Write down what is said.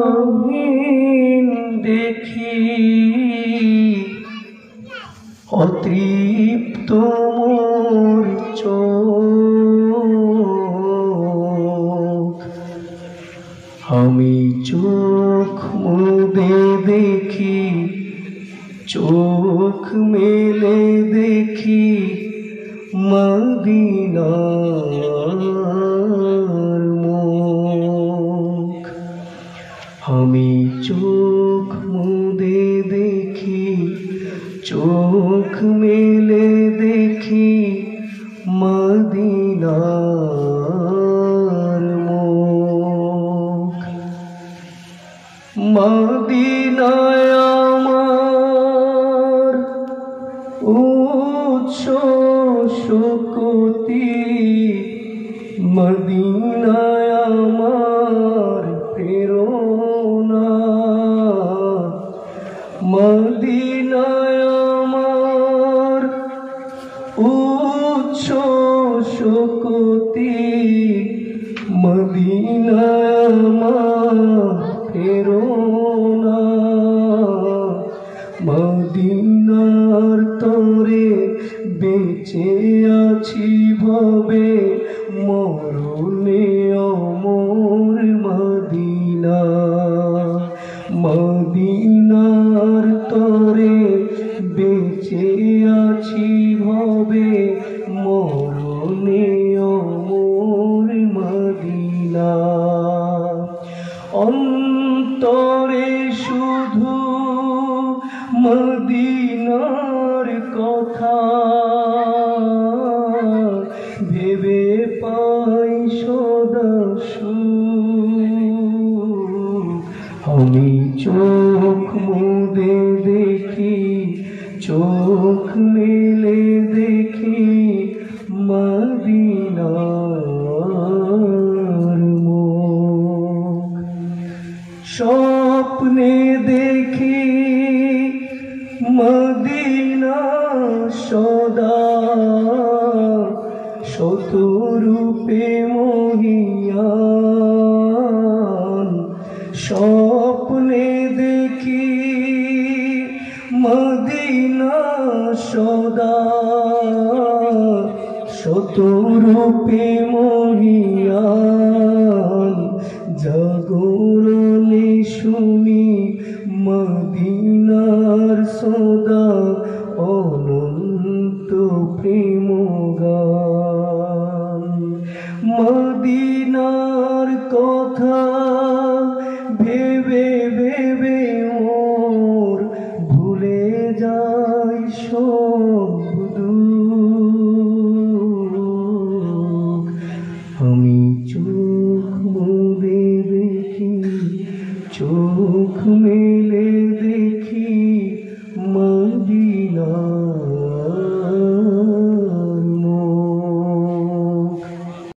গহীন দেখি অতৃপ্ত মোর চোখ আমি চোখ মুদে দেখি চোখ মেলে দেখি মদিনার মুখ আমি চোখ মুদে দেখি চোখ মেলে দেখি মদিনার মুখ মদিনায় আমার উৎস শোকতি মদিনায় আমার প্রেরণা মদিনায় আমার উৎস শোকতি মদিনায় আমার প্রেরণা মদিনার তরে বেঁচে আছি ভবে মরণে অমর মদিনা মদিনার তরে বেঁচে আছি ভবে মরণে অমর মদিনা অন্তরে শুধু মদিনার কথা ভেবে পাই সদা সুখ আমি চোখ মুদে দেখি চোখ মেলে দেখি মদিনার মুখ স্বপ্নে দেখি মদিনা সদা শত রূপে মহিয়ান স্বপ্নে দেখি মদিনা সদা শত রূপে মহিয়ান জাগরণে শুনি মদিনার সদা অনন্ত প্রেম গান মদিনার কথা ভেবে